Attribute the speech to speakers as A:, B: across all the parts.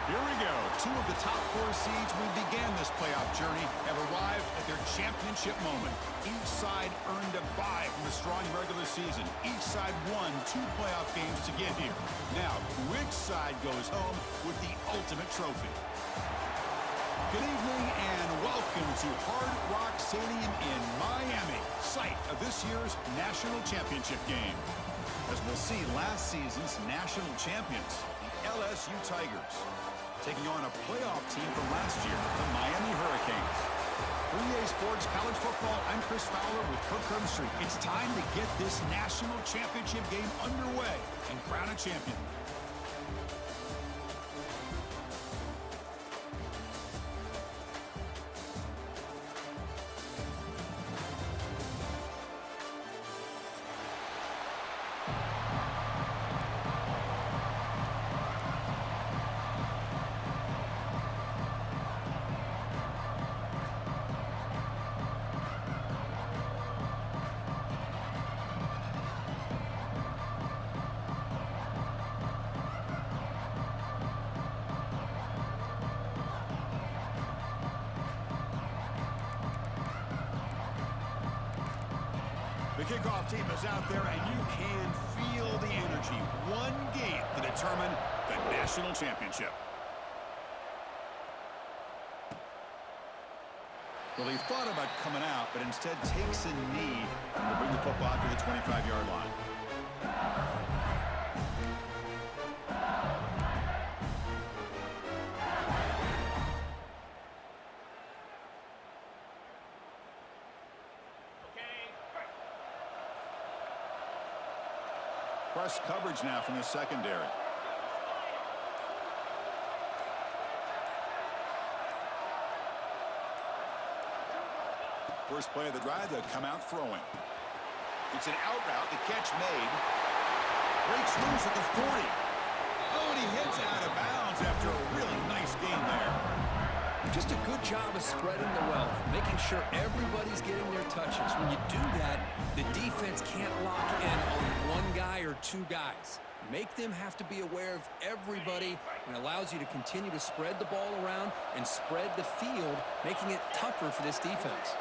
A: Here we go. Two of the top four seeds who began this playoff journey have arrived at their championship moment. Each side earned a bye from a strong regular season. Each side won 2 playoff games to get here. Now, which side goes home with the ultimate trophy? Good evening and welcome to Hard Rock Stadium in Miami, site of this year's national championship game. As we'll see, last season's national champions, the LSU Tigers, taking on a playoff team from last year, the Miami Hurricanes. For EA Sports College Football, I'm Chris Fowler with Kirk Herbstreit. It's time to get this national championship game underway and crown a champion. The kickoff team is out there, and you can feel the energy. One game to determine the national championship. Well, he thought about coming out, but instead takes a knee to bring the football to the 25-yard line. Press coverage now from the secondary. First play of the drive, they'll come out throwing. It's an out route, the catch made. Breaks loose at the 40. Oh, and he hits out of bounds after a really nice game there.
B: Just a good job of spreading the wealth, making sure everybody's getting their touches. When you do that, the defense can't lock in on one guy or 2 guys. Make them have to be aware of everybody, and allows you to continue to spread the ball around and spread the field, making it tougher for this defense.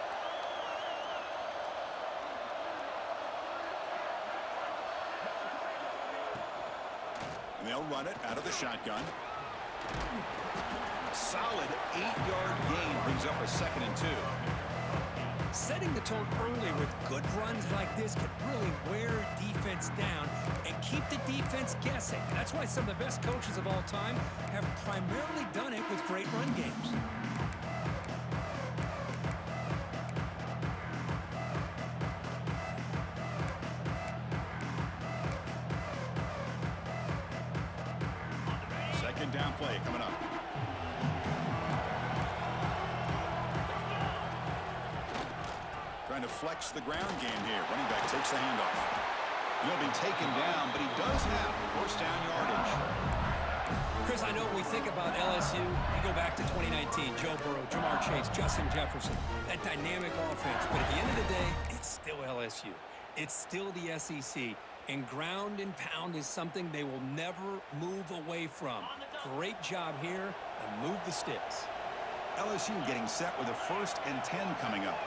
A: And they'll run it out of the shotgun. Solid 8-yard gain brings up a 2nd and 2.
B: Setting the tone early with good runs like this can really wear defense down and keep the defense guessing. That's why some of the best coaches of all time have primarily done it with great run games. Second down play coming up. Trying to flex the ground game here. Running back takes the handoff. He'll be taken down, but he does have first down yardage. Chris, I know when we think about LSU, we go back to 2019. Joe Burrow, Jamar Chase, Justin Jefferson, that dynamic offense. But at the end of the day, it's still LSU. It's still the SEC. And ground and pound is something they will never move away from. Great job here, and move the sticks.
A: LSU getting set with a 1st and 10 coming up.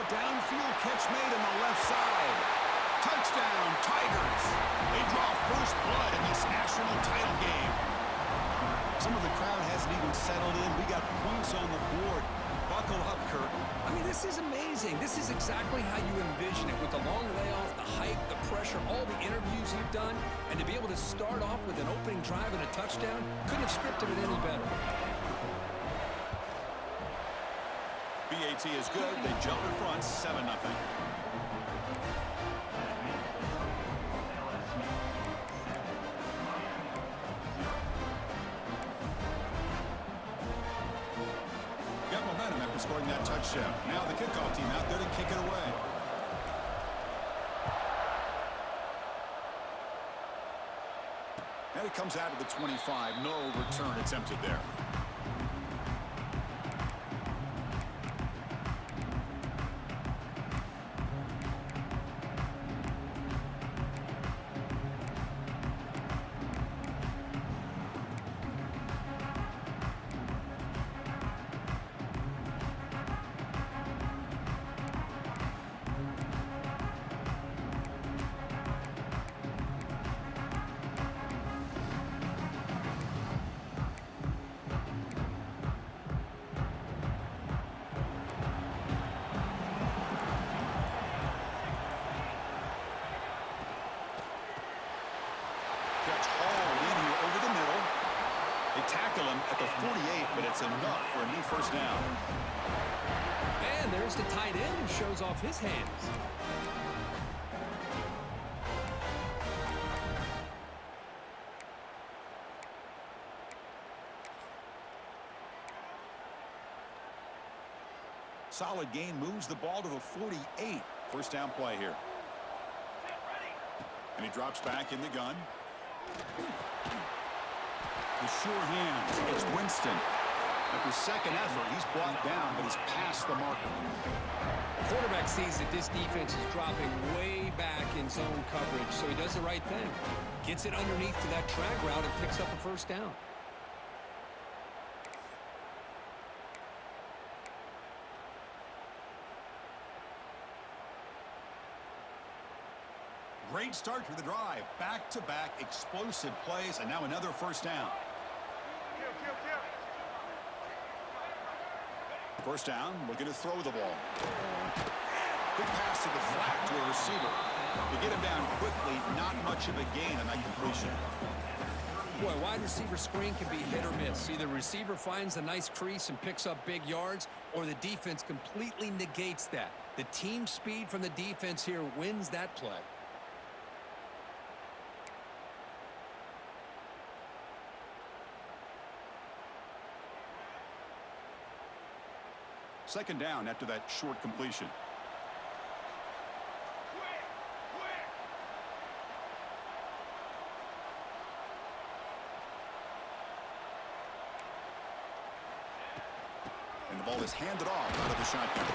A: Downfield catch made on the left side. Touchdown, Tigers. They draw first blood in this national title game. Some of the crowd hasn't even settled in. We got points on the board. Buckle up, Kirk.
B: I mean, this is amazing. This is exactly how you envision it, with the long layoff, the hype, the pressure, all the interviews you've done, and to be able to start off with an opening drive and a touchdown, couldn't have scripted it any better.
A: BAT is good. They jump in front, 7-0. Got momentum after scoring that touchdown. Now the kickoff team out there to kick it away. And it comes out of the 25. No return attempted there. Gets hauled in here over the middle. They tackle him at the 48, but it's enough for a new first down.
B: And there's the tight end who shows off his hands.
A: Solid gain, moves the ball to the 48. First down play here. And he drops back in the gun. The sure hands. It's Winston. After second effort, he's brought down, but he's past the marker.
B: Quarterback sees that this defense is dropping way back in zone coverage, so he does the right thing. Gets it underneath to that drag route and picks up a first down.
A: Great start to the drive. Back-to-back explosive plays, and now another first down. First down, looking to throw the ball. Quick pass to the flat to a receiver. To get him down quickly, not much of a gain on that completion.
B: Boy, wide receiver screen can be hit or miss. Either receiver finds a nice crease and picks up big yards, or the defense completely negates that. The team speed from the defense here wins that play.
A: Second down after that short completion. And the ball is handed off out of the shotgun.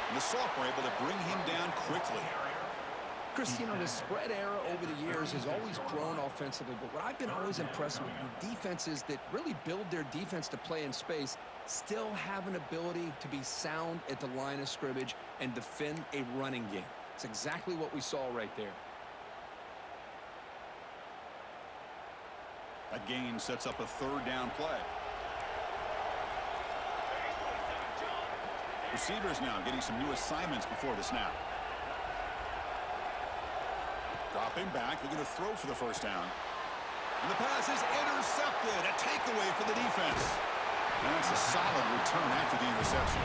A: And the sophomore able to bring him down quickly.
B: Chris, you know, the spread era over the years has always grown offensively, but what I've been always impressed with defenses that really build their defense to play in space still have an ability to be sound at the line of scrimmage and defend a running game. It's exactly what we saw right there.
A: That gain sets up a third down play. Receivers now getting some new assignments before the snap. Dropping back, looking to throw for the first down. And the pass is intercepted. A takeaway for the defense. And that's a solid return after the interception.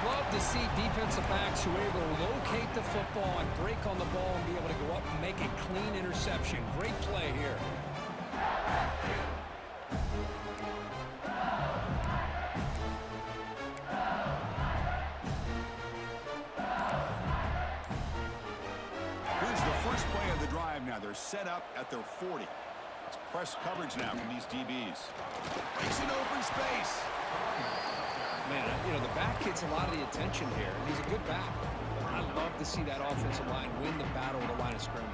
B: Love to see defensive backs who are able to locate the football and break on the ball and be able to go up and make a clean interception. Great play here.
A: First play of the drive now. They're set up at their 40. It's press coverage now from these DBs. Makes an open space.
B: Man, you know, the back gets a lot of the attention here. He's a good back. I love to see that offensive line win the battle at the line of scrimmage.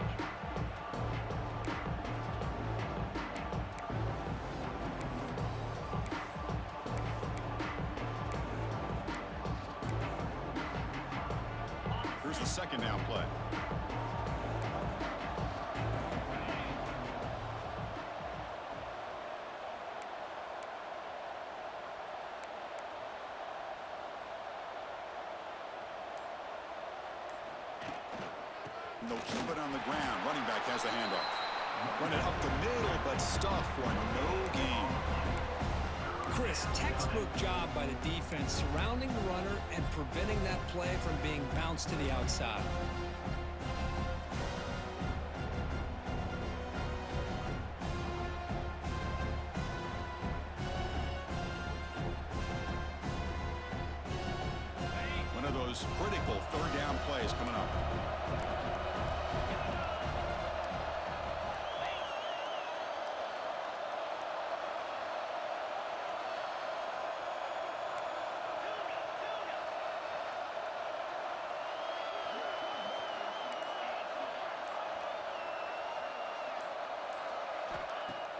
A: Here's the second down play. They'll keep it on the ground. Running back has the handoff. Run it up the middle, but stuff for no gain.
B: Chris, textbook job by the defense surrounding the runner and preventing that play from being bounced to the outside.
A: One of those critical third down plays coming up.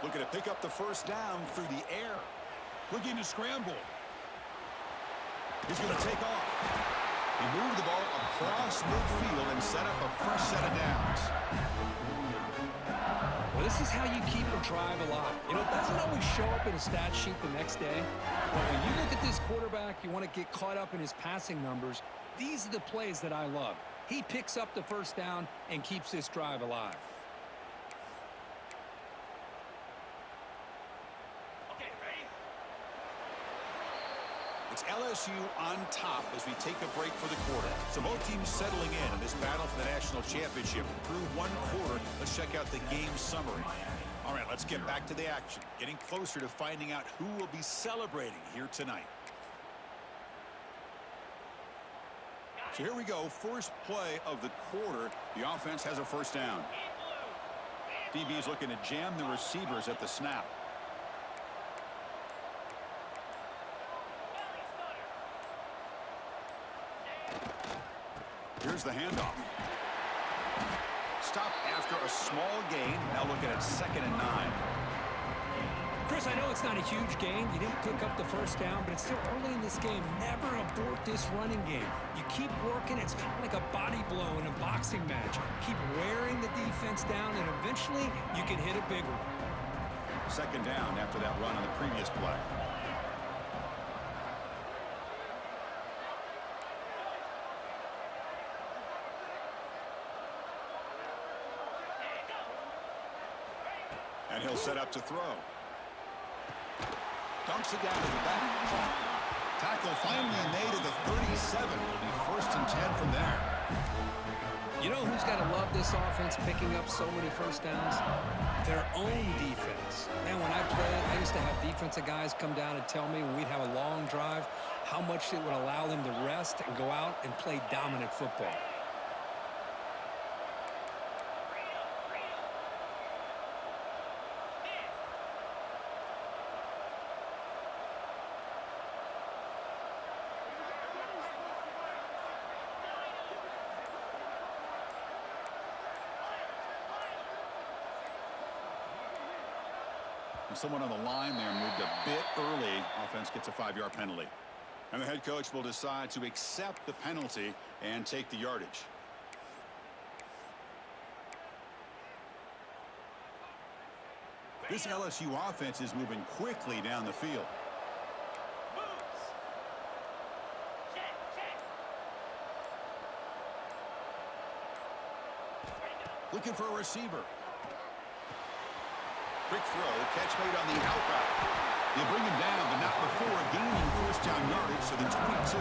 A: Looking to pick up the first down through the air. Looking to scramble. He's going to take off. He moved the ball across midfield and set up a fresh set of downs.
B: Well, this is how you keep a drive alive. You know, it doesn't always show up in a stat sheet the next day. But when you look at this quarterback, you want to get caught up in his passing numbers. These are the plays that I love. He picks up the first down and keeps this drive alive.
A: It's LSU on top as we take a break for the quarter. So both teams settling in this battle for the national championship. Through one quarter, let's check out the game summary. All right, let's get back to the action. Getting closer to finding out who will be celebrating here tonight. So here we go. First play of the quarter. The offense has a first down. DB is looking to jam the receivers at the snap. Here's the handoff. Stop after a small gain. Now looking at 2nd and 9.
C: Chris, I know it's not a huge gain. You didn't pick up the first down, but it's still early in this game. Never abort this running game. You keep working. It's kind of like a body blow in a boxing match. Keep wearing the defense down, and eventually you can hit a big one.
A: 2nd down after that run on the previous play. And he'll set up to throw. Dumps it down to the back. Tackle finally made at the 37. It'll be 1st and 10 from there.
C: You know who's got to love this offense picking up so many first downs? Their own defense. Man, when I played, I used to have defensive guys come down and tell me when we'd have a long drive how much it would allow them to rest and go out and play dominant football.
A: Someone on the line there moved a bit early. Offense gets a 5-yard penalty. And the head coach will decide to accept the penalty and take the yardage. This LSU offense is moving quickly down the field. Looking for a receiver. Quick throw, catch made on the out route. They bring him down, but not before gaining 1st down yardage to the 22.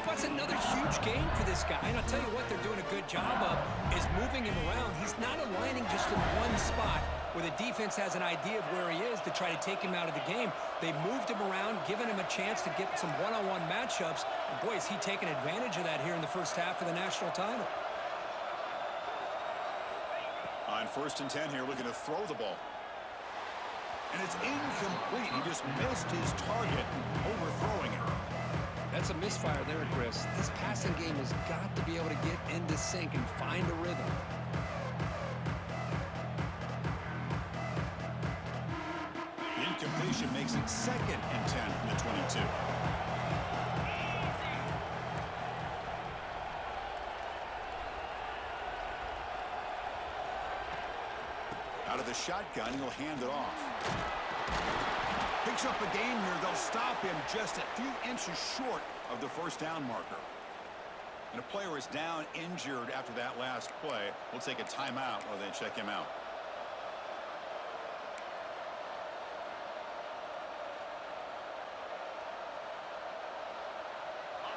C: That's another huge gain for this guy. And I'll tell you what they're doing a good job of is moving him around. He's not aligning just in one spot where the defense has an idea of where he is to try to take him out of the game. They moved him around, given him a chance to get some one-on-one matchups. And boy, is he taking advantage of that here in the first half of the national title.
A: On 1st and 10 here, looking to throw the ball. And it's incomplete. He just missed his target, overthrowing it.
C: That's a misfire there, Chris. This passing game has got to be able to get into sync and find a rhythm.
A: The incompletion makes it 2nd and 10 from the 22. Out of the shotgun, he'll hand it off. Picks up a gain here. They'll stop him just a few inches short of the 1st down marker. And a player is down injured after that last play. We'll take a timeout while they check him out.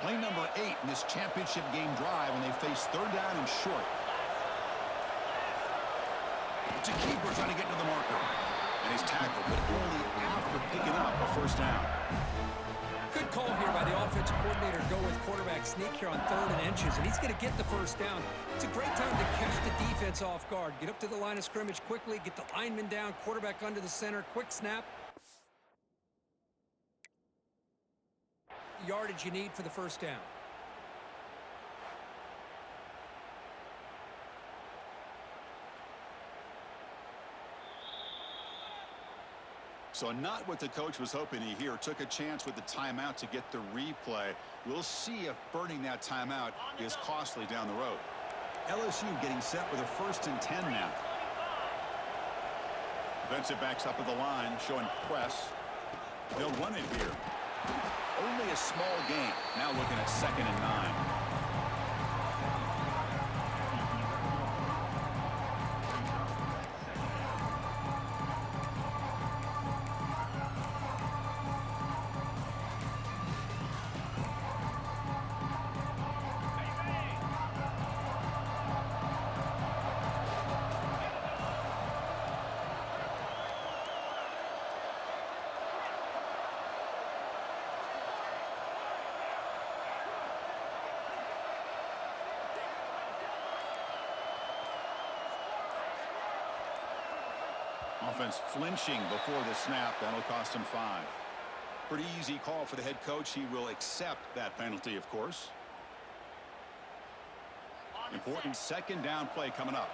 A: Play number 8 in this championship game drive when they face 3rd down and short. It's a keeper trying to get to the marker. And he's tackled, but only after picking up a 1st down.
C: Good call here by the offensive coordinator to go with quarterback sneak here on 3rd and inches, and he's going to get the 1st down. It's a great time to catch the defense off guard. Get up to the line of scrimmage quickly, get the lineman down, quarterback under the center, quick snap. The yardage you need for the 1st down.
A: So not what the coach was hoping to hear. Took a chance with the timeout to get the replay. We'll see if burning that timeout is costly down the road. LSU getting set with a 1st and 10 now. Defensive backs up at the line, showing press. They'll run it here. Only a small gain. Now looking at 2nd and 9. Offense flinching before the snap. That'll cost him 5. Pretty easy call for the head coach. He will accept that penalty, of course. Important second down play coming up.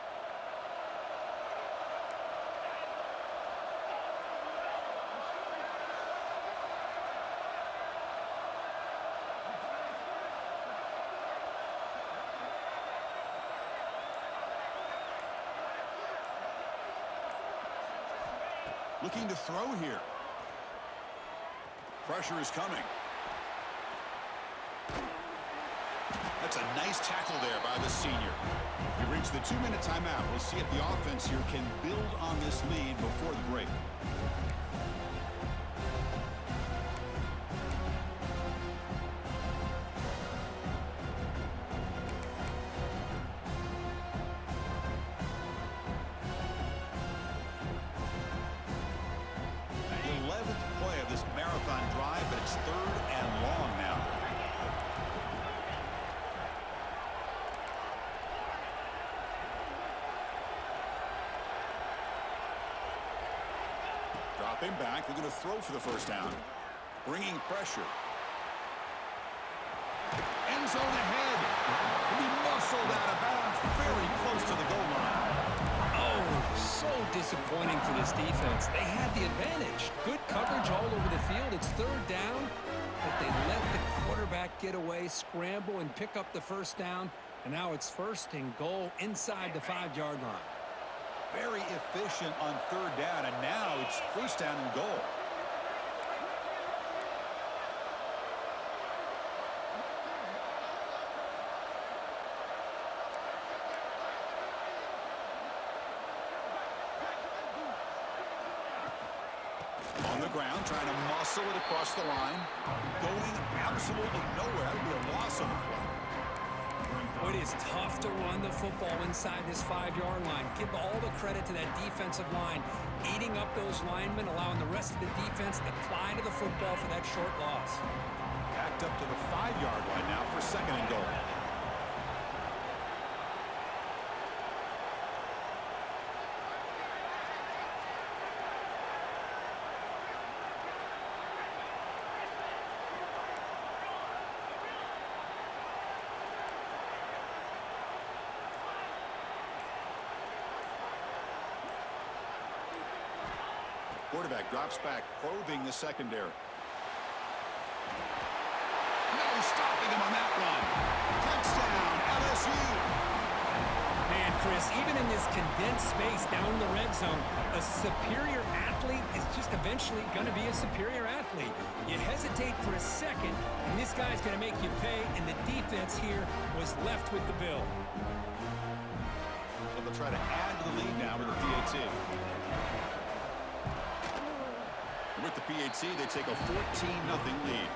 A: Looking to throw here. Pressure is coming. That's a nice tackle there by the senior. We reached the 2-minute timeout. We'll see if the offense here can build on this lead before the break. Dropping back, they're going to throw for the first down. Bringing pressure. End zone ahead. He muscled out of bounds very close to the goal line.
C: Oh, so disappointing for this defense. They had the advantage. Good coverage all over the field. It's third down, but they let the quarterback get away, scramble, and pick up the first down. And now it's first and goal inside the 5-yard line.
A: Very efficient on third down, and now it's first down and goal. On the ground, trying to muscle it across the line. Going absolutely nowhere. That would be a loss on the play.
C: It is tough to run the football inside this 5-yard line. Give all the credit to that defensive line, eating up those linemen, allowing the rest of the defense to fly to the football for that short loss.
A: Backed up to the 5-yard line now for second and goal. Quarterback drops back, probing the secondary. No stopping him on that one. Touchdown, LSU.
C: Man, Chris, even in this condensed space down in the red zone, a superior athlete is just eventually going to be a superior athlete. You hesitate for a second, and this guy's going to make you pay, and the defense here was left with the bill.
A: So they'll try to add to the lead now with the PAT. With the PAT, they take a 14-0 lead.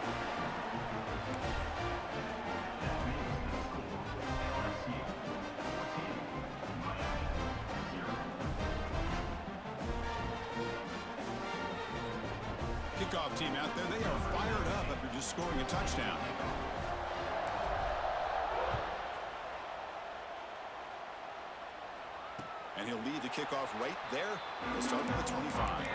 A: Kickoff team out there, they are fired up after just scoring a touchdown. And he'll lead the kickoff right there. He'll start with the 25.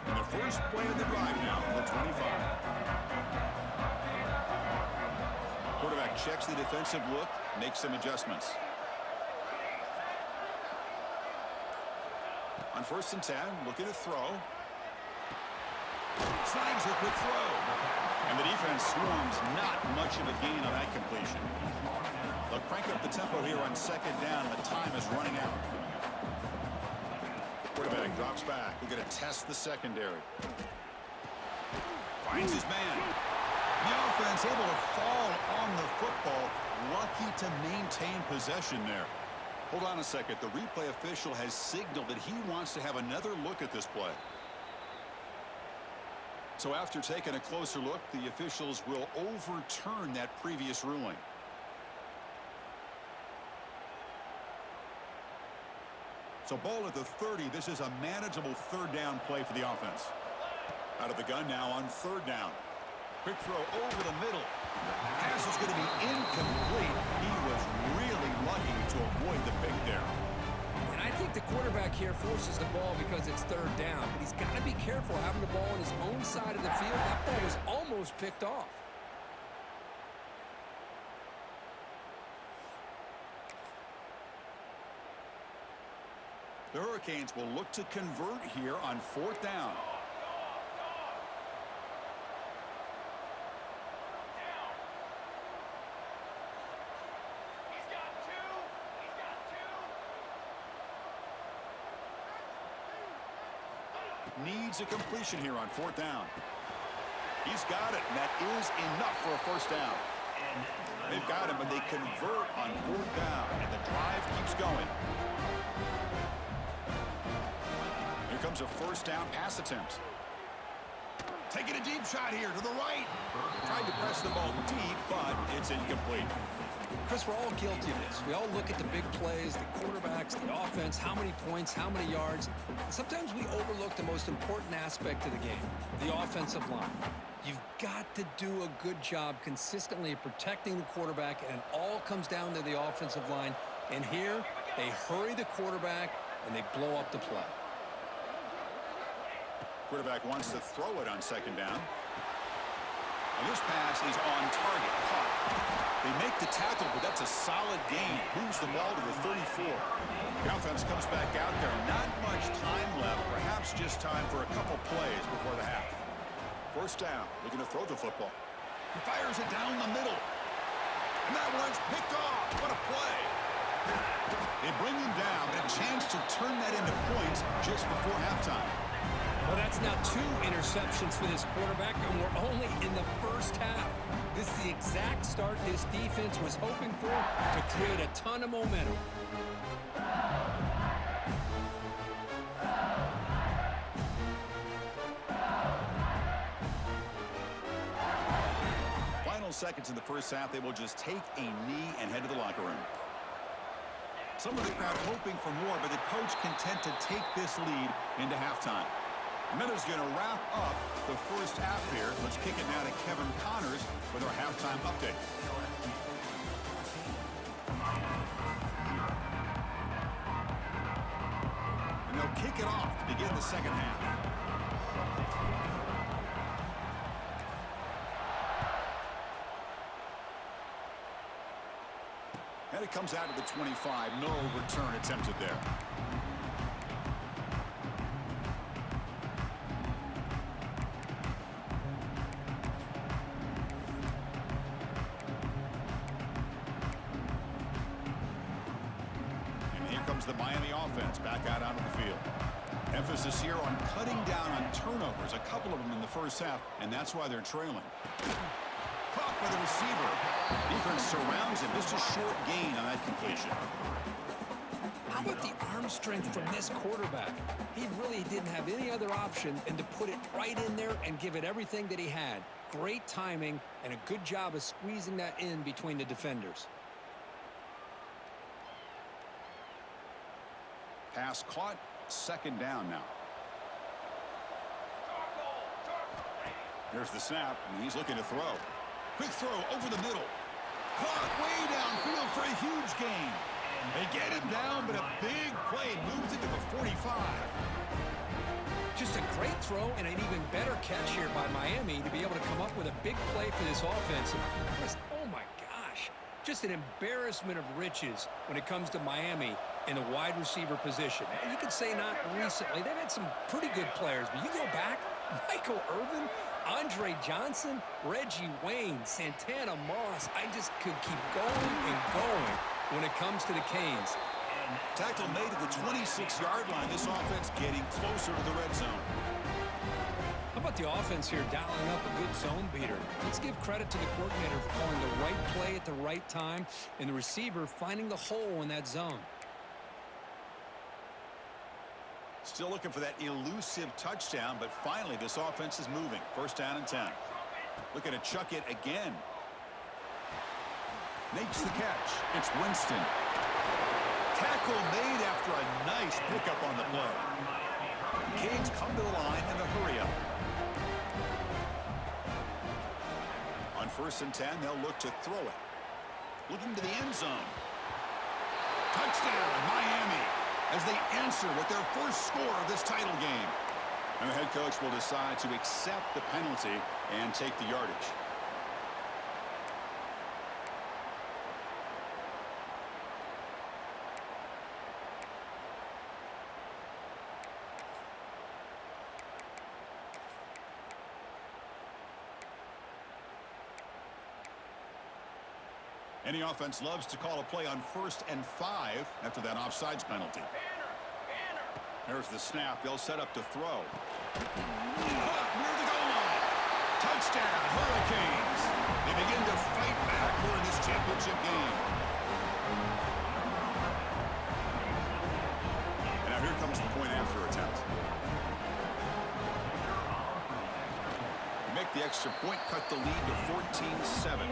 A: And the first play of the drive now from the 25. Quarterback checks the defensive look, makes some adjustments. On 1st and 10, looking to throw. Snags a quick throw. And the defense swarms, not much of a gain on that completion. They'll crank up the tempo here on 2nd down. The time is running out. Quarterback drops back. We're going to test the secondary. Finds his man. The offense able to fall on the football. Lucky to maintain possession there. Hold on a second. The replay official has signaled that he wants to have another look at this play. So after taking a closer look, the officials will overturn that previous ruling. So ball at the 30. This is a manageable 3rd down play for the offense. Out of the gun now on third down. Quick throw over the middle. Pass is going to be incomplete. He was really lucky to avoid the pick there.
C: And I think the quarterback here forces the ball because it's third down, but he's got to be careful having the ball on his own side of the field. That ball was almost picked off.
A: The Hurricanes will look to convert here on fourth down. Needs a completion here on fourth down. He's got it, and that is enough for a first down. They've got him, but they convert on fourth down, and the drive keeps going. Here comes a first down pass attempt. Taking a deep shot here to the right. Tried to press the ball deep, but it's incomplete.
C: Chris, we're all guilty of this. We all look at the big plays, the quarterbacks, the offense, how many points, how many yards. Sometimes we overlook the most important aspect of the game, the offensive line. You've got to do a good job consistently of protecting the quarterback, and it all comes down to the offensive line. And here, they hurry the quarterback, and they blow up the play.
A: Quarterback wants to throw it on second down. And this pass is on target. Caught. They make the tackle, but that's a solid gain. Moves the ball to the 34. The offense comes back out there. Not much time left. Perhaps just time for a couple plays before the half. First down. Looking to throw the football. He fires it down the middle. And that one's picked off. What a play. They bring him down, but a chance to turn that into points just before halftime.
C: Well, that's now 2 interceptions for this quarterback, and we're only in the first half. This is the exact start this defense was hoping for to create a ton of momentum.
A: Final seconds in the first half, they will just take a knee and head to the locker room. Some of the crowd hoping for more, but the coach content to take this lead into halftime. Miller's going to wrap up the first half here. Let's kick it now to Kevin Connors with our halftime update. And they'll kick it off to begin the second half. And it comes out to the 25. No return attempted there. The Miami offense back out onto the field. Emphasis here on cutting down on turnovers, a couple of them in the first half, and that's why they're trailing. Caught by the receiver. Defense surrounds him. Just a short gain on that completion.
C: How about the arm strength from this quarterback? He really didn't have any other option than to put it right in there and give it everything that he had. Great timing and a good job of squeezing that in between the defenders.
A: Pass caught, second down now. Here's the snap, and he's looking to throw. Quick throw over the middle. Caught way downfield for a huge gain. They get him down, but a big play moves it to the 45.
C: Just a great throw and an even better catch here by Miami to be able to come up with a big play for this offense. Oh my gosh, just an embarrassment of riches when it comes to Miami in the wide receiver position. You could say not recently. They've had some pretty good players, but you go back, Michael Irvin, Andre Johnson, Reggie Wayne, Santana Moss. I just could keep going and going when it comes to the Canes.
A: Tackle made at the 26-yard line. This offense getting closer to the red zone.
C: How about the offense here dialing up a good zone beater? Let's give credit to the coordinator for calling the right play at the right time and the receiver finding the hole in that zone.
A: Still looking for that elusive touchdown, but finally this offense is moving. First down and 10. Looking to chuck it again. Makes the catch. It's Winston. Tackle made after a nice pickup on the play. Canes come to the line in a hurry up. 1st and 10, they'll look to throw it. Looking to the end zone. Touchdown, Miami, as they answer with their first score of this title game. And the head coach will decide to accept the penalty and take the yardage. Any offense loves to call a play on 1st and 5 after that offsides penalty. There's the snap. They'll set up to throw. Near the goal line. Touchdown, Hurricanes. They begin to fight back here in this championship game. And now here comes the point after attempt. They make the extra point, cut the lead to 14-7.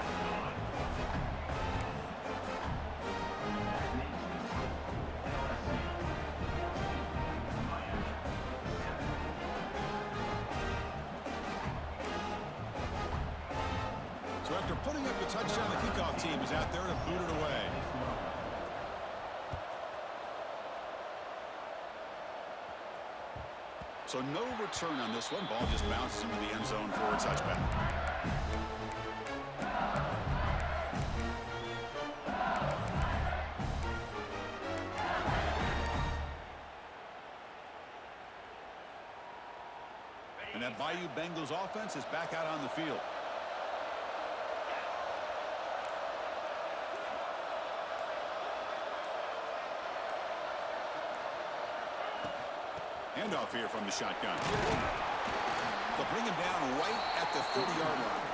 A: So after putting up the touchdown, the kickoff team is out there to boot it away. So no return on this one. Ball just bounces into the end zone for a touchback. And that Bayou Bengals offense is back out on the field. Handoff here from the shotgun. They'll bring him down right at the 30-yard line.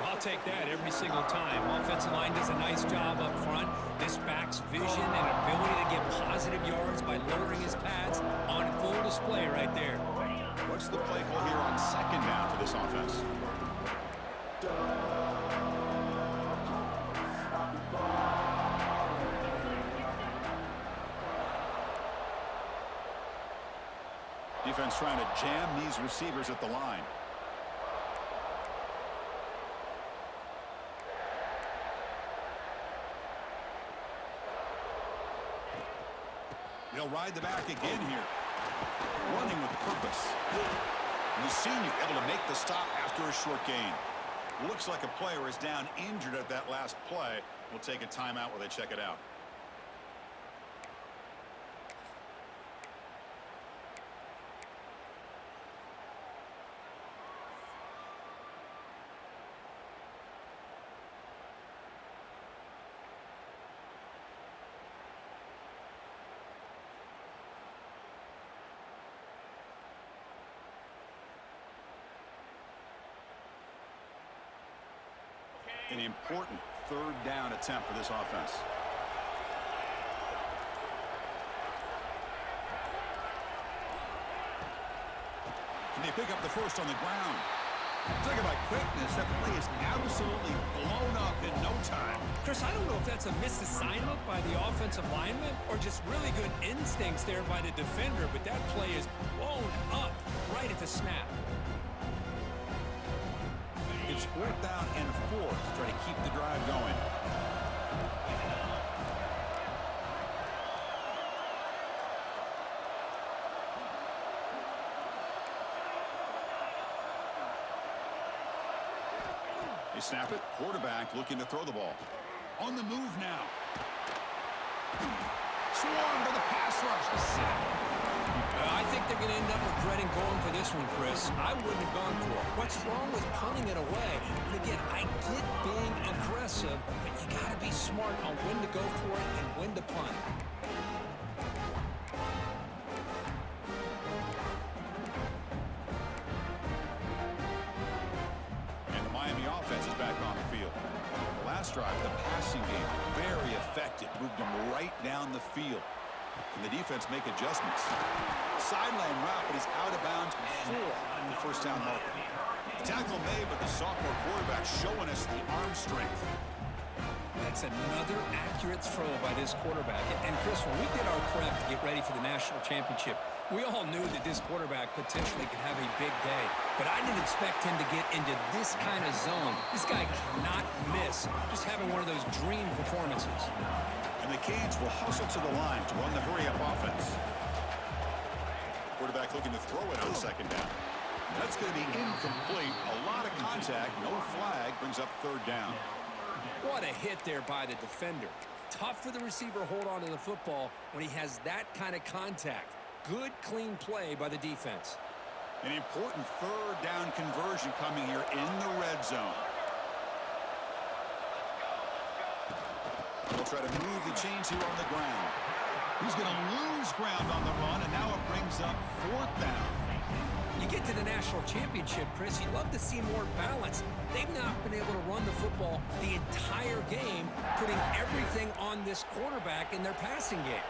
C: I'll take that every single time. Offensive line does a nice job up front. This back's vision and ability to get positive yards by lowering his pads on full display right there.
A: What's the play call here on 2nd down for this offense? Defense trying to jam these receivers at the line. They'll ride the back again here. Running with purpose. And the senior able to make the stop after a short gain. Looks like a player is down injured at that last play. We'll take a timeout while they check it out. An important 3rd down attempt for this offense. Can they pick up the first on the ground? Talk about quickness. That play is absolutely blown up in no time.
C: Chris, I don't know if that's a misassignment by the offensive lineman or just really good instincts there by the defender, but that play is blown up right at the snap.
A: It's 4th down and 4 to try to keep the drive going. They snap it. Quarterback looking to throw the ball. On the move now. Swarmed by the pass rush.
C: I think they're going to end up regretting going for this one, Chris. I wouldn't have gone for it. What's wrong with punting it away? And again, I get being aggressive, but you got to be smart on when to go for it and when to punt.
A: And the Miami offense is back on the field. The last drive, the passing game, very effective. Moved them right down the field. Can the defense make adjustments? Sideline route, but he's out of bounds before the 1st down marker. Tackle made, but the sophomore quarterback showing us the arm strength.
C: That's another accurate throw by this quarterback. And Chris, when we did our prep to get ready for the national championship, we all knew that this quarterback potentially could have a big day. But I didn't expect him to get into this kind of zone. This guy cannot miss. Just having one of those dream performances.
A: And the Canes will hustle to the line to run the hurry-up offense. Quarterback looking to throw it on second down. That's going to be incomplete. A lot of contact. No flag. Brings up third down.
C: What a hit there by the defender. Tough for the receiver to hold on to the football when he has that kind of contact. Good, clean play by the defense.
A: An important third down conversion coming here in the red zone. They'll try to move the chains here on the ground. He's going to lose ground on the run, and now it brings up fourth down.
C: You get to the national championship, Chris, you'd love to see more balance. They've not been able to run the football the entire game, putting everything on this quarterback in their passing game.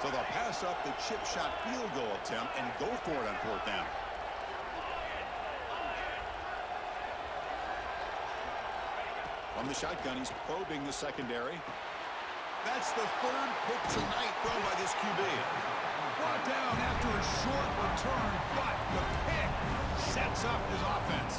A: So they'll pass up the chip shot field goal attempt and go for it on fourth down. From the shotgun, he's probing the secondary. That's the third pick tonight thrown by this QB. Brought down after a short return, but the pick sets up his offense.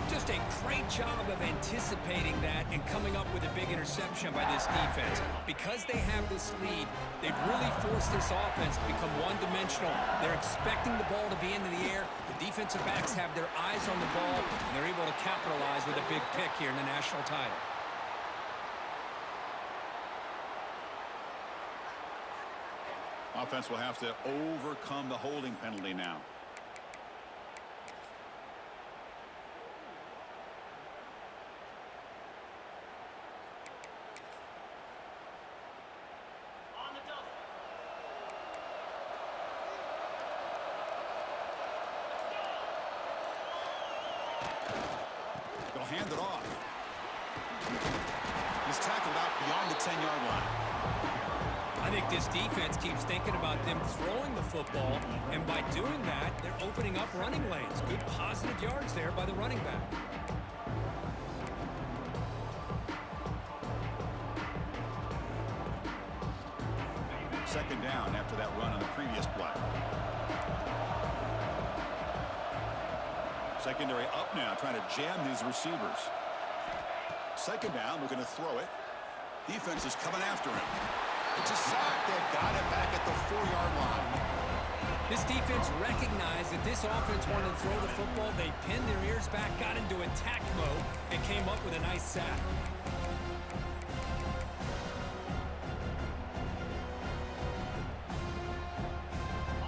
C: Just a great job of anticipating that and coming up with a big interception by this defense. Because they have this lead, they've really forced this offense to become one-dimensional. They're expecting the ball to be into the air. The defensive backs have their eyes on the ball, and they're able to capitalize with a big pick here in the national title.
A: Offense will have to overcome the holding penalty now. They'll hand it off. He's tackled out beyond the 10-yard line.
C: I think this defense keeps thinking about them throwing the football, and by doing that, they're opening up running lanes. Good positive yards there by the running back.
A: Second down after that run on the previous play. Secondary up now, trying to jam these receivers. Second down, looking to throw it. Defense is coming after him. It's a sack. They've got it back at the 4-yard line.
C: This defense recognized that this offense wanted to throw the football. They pinned their ears back, got into attack mode, and came up with a nice sack.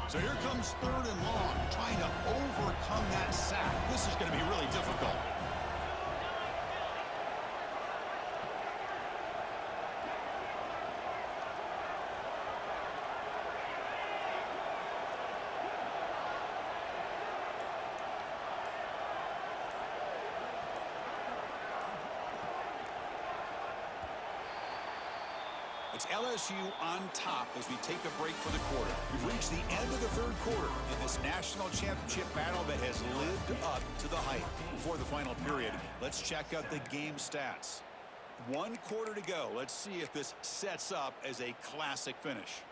A: So here comes third and long, trying to overcome that sack. This is going to be really difficult. It's LSU on top as we take a break for the quarter. We've reached the end of the third quarter in this national championship battle that has lived up to the hype. Before the final period, let's check out the game stats. 1 quarter to go. Let's see if this sets up as a classic finish.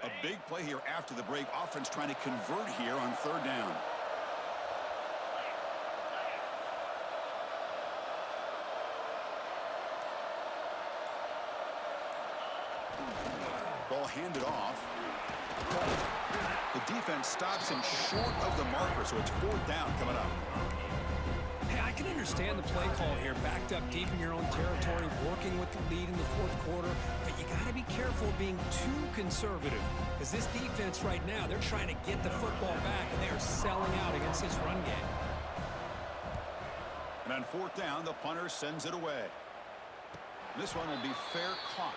A: A big play here after the break. Offense trying to convert here on third down. Ball handed off. The defense stops him short of the marker, so it's fourth down coming up.
C: Hey, I can understand the play call here, backed up deep in your own territory, working with the lead in the fourth quarter, but you got to be careful being too conservative, because this defense right now, they're trying to get the football back, and they are selling out against this run game.
A: And on fourth down, the punter sends it away. This one will be fair caught.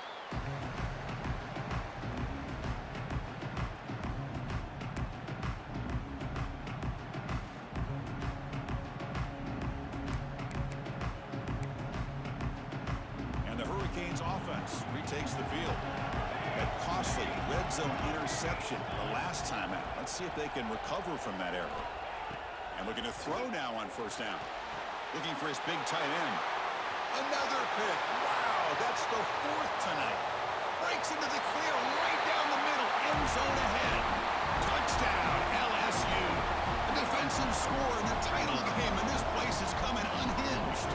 A: Cowboys offense retakes the field. That costly red zone interception the last time out. Let's see if they can recover from that error. And looking to throw now on first down. Looking for his big tight end. Another pick. Wow, that's the fourth tonight. Breaks into the clear right down the middle. End zone ahead. Touchdown, LSU. A defensive score in the title game, and this place is coming unhinged.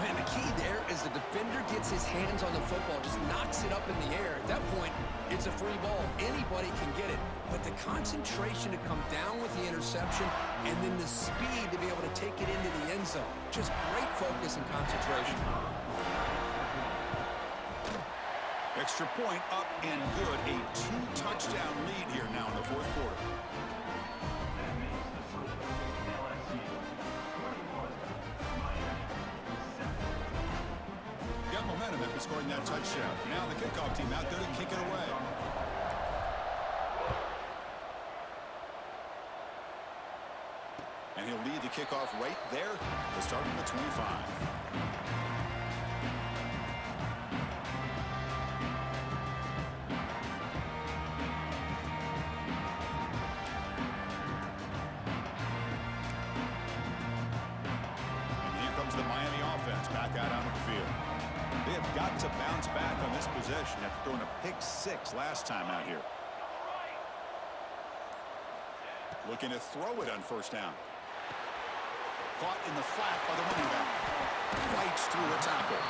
C: Man, the key there is the defender gets his hands on the football, just knocks it up in the air. At that point, it's a free ball. Anybody can get it. But the concentration to come down with the interception and then the speed to be able to take it into the end zone. Just great focus and concentration.
A: Extra point up and good. A 2-touchdown lead here now in the fourth quarter. Got momentum after scoring that touchdown. Now the kickoff team out there to kick it away. And he'll lead the kickoff right there to start from the 25. The Miami offense back out onto the field. They have got to bounce back on this possession after throwing a pick 6 last time out here. Looking to throw it on first down. Caught in the flat by the running back. Fights through a tackle.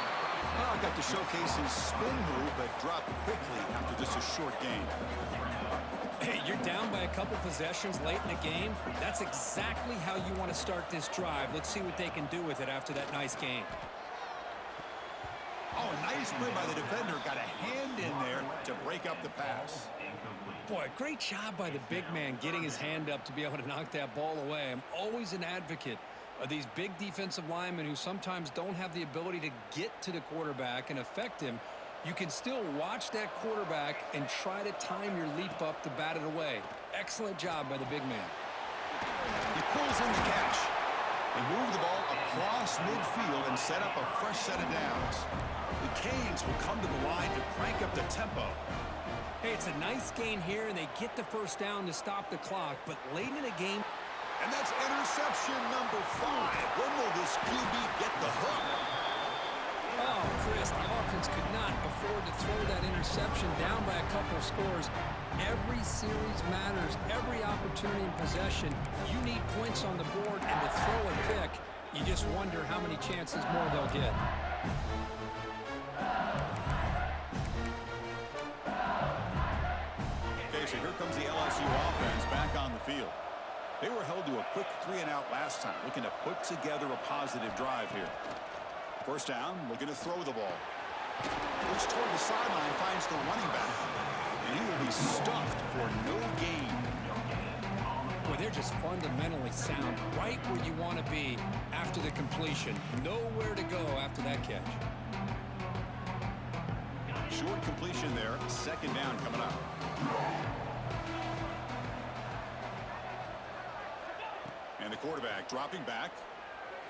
A: Well, got to showcase his spin move, but dropped quickly after just a short gain.
C: Hey, you're down by a couple possessions late in the game. That's exactly how you want to start this drive. Let's see what they can do with it after that nice game.
A: Oh, a nice play by the defender. Got a hand in there to break up the pass.
C: Boy, great job by the big man getting his hand up to be able to knock that ball away. I'm always an advocate of these big defensive linemen who sometimes don't have the ability to get to the quarterback and affect him. You can still watch that quarterback and try to time your leap up to bat it away. Excellent job by the big man.
A: He pulls in the catch. They move the ball across midfield and set up a fresh set of downs. The Canes will come to the line to crank up the tempo.
C: Hey, it's a nice gain here, and they get the first down to stop the clock. But late in the game...
A: And that's interception number 5. When will this QB get the hook?
C: Oh, Chris, the offense could not afford to throw that interception down by a couple of scores. Every series matters. Every opportunity in possession, you need points on the board, and to throw a pick, you just wonder how many chances more they'll get.
A: Okay, so here comes the LSU offense back on the field. They were held to a quick 3-and-out last time, looking to put together a positive drive here. First down, looking to throw the ball. Looks toward the sideline, finds the running back. And he will be stuffed for no gain.
C: Well, they're just fundamentally sound, right where you want to be after the completion. Nowhere to go after that catch.
A: Short completion there. Second down coming up. And the quarterback dropping back.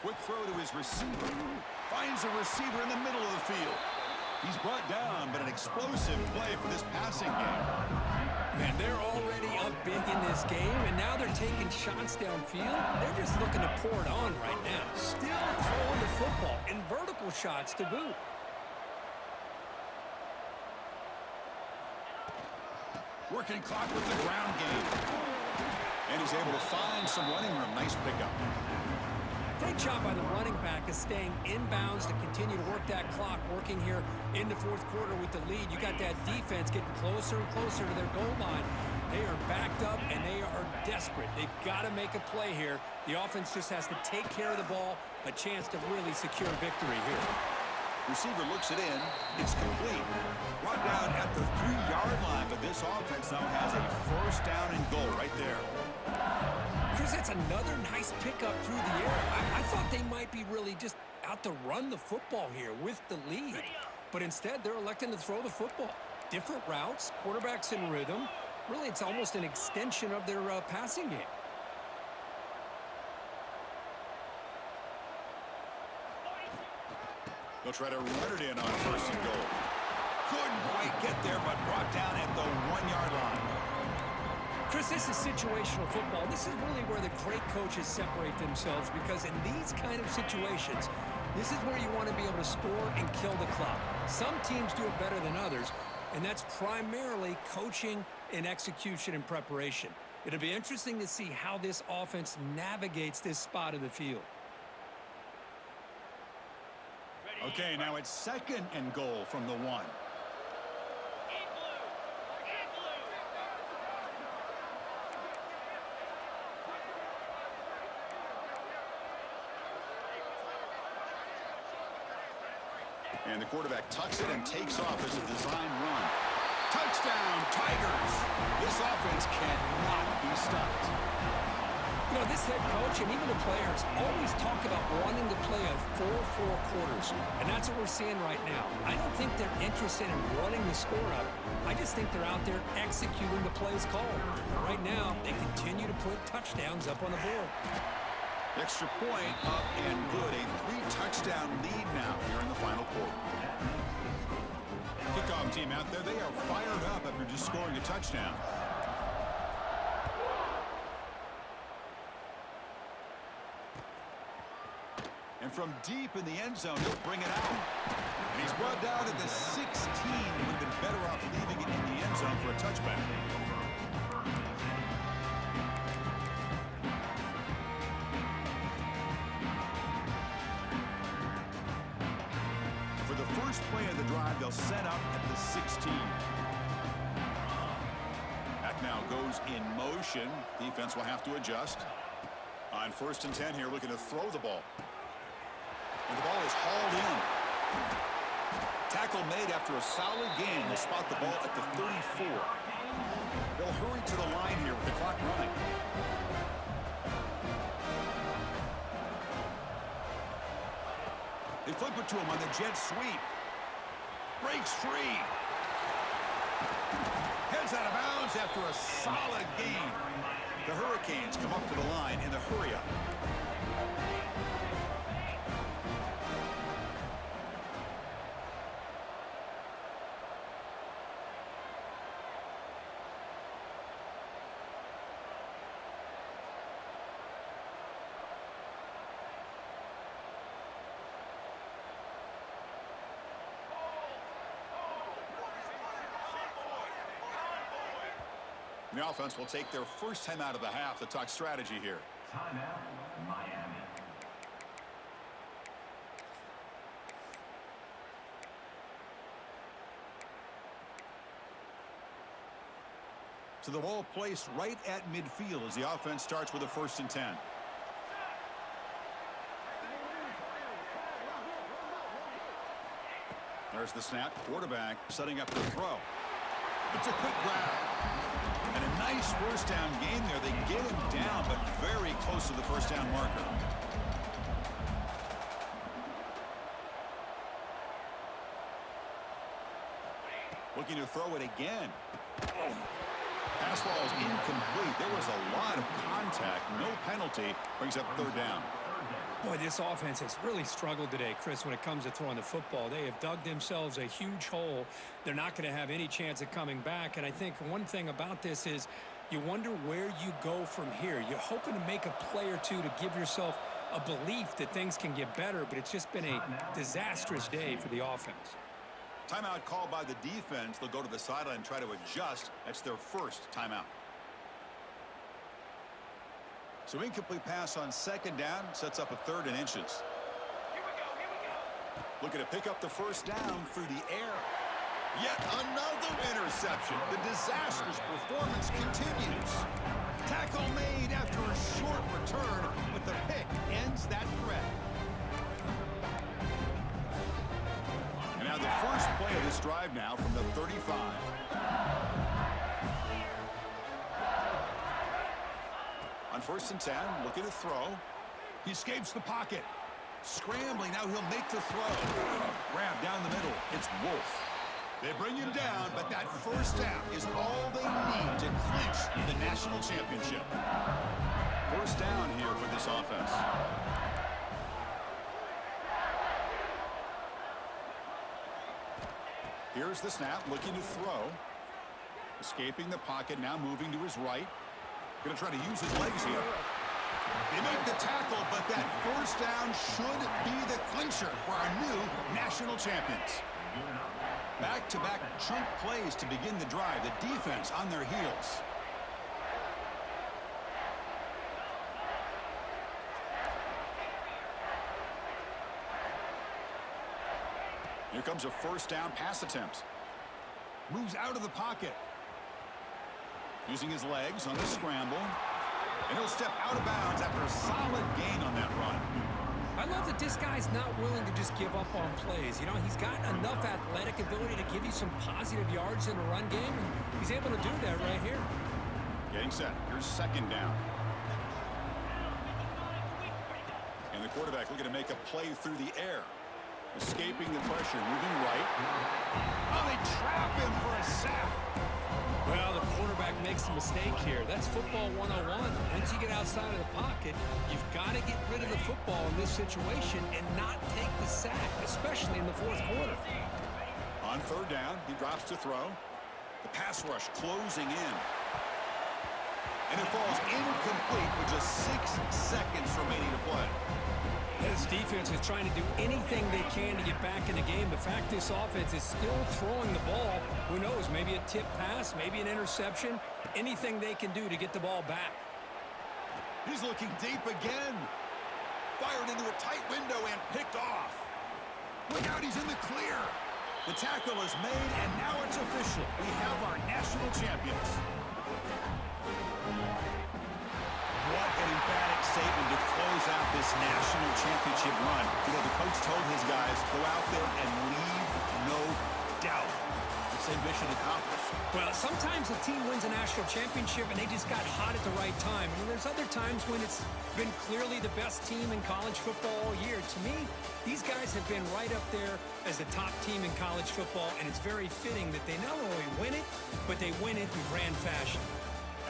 A: Quick throw to his receiver. Finds a receiver in the middle of the field. He's brought down, but an explosive play for this passing game.
C: Man, they're already up big in this game, and now they're taking shots downfield. They're just looking to pour it on right now. Still throwing the football, and vertical shots to boot.
A: Working clock with the ground game. And he's able to find some running room. Nice pickup.
C: Great job by the running back of staying inbounds to continue to work that clock, working here in the fourth quarter with the lead. You got that defense getting closer and closer to their goal line. They are backed up, and they are desperate. They've got to make a play here. The offense just has to take care of the ball, a chance to really secure victory here.
A: Receiver looks it in. It's complete. Brought down at the 3-yard line, but this offense now has a first down and goal right there.
C: Chris, that's another nice pickup through the air. I thought they might be really just out to run the football here with the lead. But instead, they're electing to throw the football. Different routes, quarterbacks in rhythm. Really, it's almost an extension of their passing game.
A: They'll try to run it in on first and goal. Couldn't quite get there, but brought down at the 1-yard line.
C: Chris, this is situational football. This is really where the great coaches separate themselves, because in these kind of situations, this is where you want to be able to score and kill the clock. Some teams do it better than others, and that's primarily coaching and execution and preparation. It'll be interesting to see how this offense navigates this spot of the field.
A: Okay, now it's second and goal from the 1. And the quarterback tucks it and takes off as a design run. Touchdown, Tigers! This offense cannot be stopped.
C: You know, this head coach and even the players always talk about wanting to play a full 4 quarters, and that's what we're seeing right now. I don't think they're interested in running the score up. I just think they're out there executing the plays called. Right now, they continue to put touchdowns up on the board.
A: Extra point up and good. A 3-touchdown lead now here in the final quarter. Kickoff team out there, they are fired up after just scoring a touchdown. And from deep in the end zone, he'll bring it out. And he's brought down at the 16. He would have been better off leaving it in the end zone for a touchback. For the first play of the drive, they'll set up at the 16. Back now goes in motion. Defense will have to adjust. On 1st and 10 here, looking to throw the ball. And the ball is hauled in. Tackle made after a solid gain. They'll spot the ball at the 34. They'll hurry to the line here with the clock running. They flip it to him on the jet sweep. Breaks free. Heads out of bounds after a solid gain. The Hurricanes come up to the line in the hurry-up. The offense will take their first time out of the half to talk strategy here.
D: Timeout, Miami.
A: So the ball placed right at midfield as the offense starts with a 1st and 10. There's the snap. Quarterback setting up the throw. It's a quick grab. And a nice first down gain there. They get him down, but very close to the first down marker. Looking to throw it again. Pass ball is incomplete. There was a lot of contact. No penalty. Brings up 3rd down.
C: Boy, this offense has really struggled today, Chris, when it comes to throwing the football. They have dug themselves a huge hole. They're not going to have any chance of coming back. And I think one thing about this is you wonder where you go from here. You're hoping to make a play or two to give yourself a belief that things can get better, but it's just been a disastrous day for the offense.
A: Timeout called by the defense. They'll go to the sideline and try to adjust. That's their first timeout. So incomplete pass on 2nd down, sets up a 3rd and inches. Looking to pick up the first down through the air. Yet another interception. The disastrous performance continues. Tackle made after a short return, but the pick ends that threat. And now the first play of this drive now from the 35. On 1st and 10, looking to throw. He escapes the pocket. Scrambling, now he'll make the throw. Grab down the middle, it's Wolf. They bring him down, but that first down is all they need to clinch the national championship. First down here for this offense. Here's the snap, looking to throw. Escaping the pocket, now moving to his right. Going to try to use his legs here. They make the tackle, but that first down should be the clincher for our new national champions. Back-to-back chunk plays to begin the drive. The defense on their heels. Here comes a first down pass attempt. Moves out of the pocket. Using his legs on the scramble. And he'll step out of bounds after a solid gain on that run.
C: I love that this guy's not willing to just give up on plays. You know, he's got enough athletic ability to give you some positive yards in the run game, and he's able to do that right here.
A: Getting set. Here's second down. And the quarterback looking to make a play through the air. Escaping the pressure, moving right. Oh, they trap him for a sack.
C: Well, the quarterback makes a mistake here. That's football 101. Once you get outside of the pocket, you've got to get rid of the football in this situation and not take the sack, especially in the fourth quarter.
A: On third down, he drops to throw. The pass rush closing in. And it falls incomplete with just 6 seconds remaining to play.
C: This defense is trying to do anything they can to get back in the game. The fact this offense is still throwing the ball, who knows, maybe a tip pass, maybe an interception, anything they can do to get the ball back.
A: He's looking deep again. Fired into a tight window and picked off. Look out, he's in the clear. The tackle is made, and now it's official. We have our national champions. What an emphatic statement to close out this national championship run. You know, the coach told his guys, go out there and leave no doubt. It's a mission accomplished.
C: Well, sometimes a team wins a national championship and they just got hot at the right time. And there's other times when it's been clearly the best team in college football all year. To me, these guys have been right up there as the top team in college football, and it's very fitting that they not only win it, but they win it in grand fashion.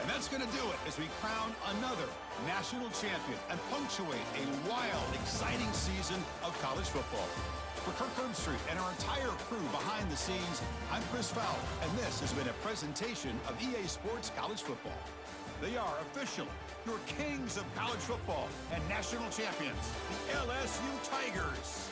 A: And that's going to do it as we crown another national champion and punctuate a wild, exciting season of college football. For Kirk Herbstreit and our entire crew behind the scenes, I'm Chris Fowler, and this has been a presentation of EA Sports College Football. They are officially your kings of college football and national champions, the LSU Tigers.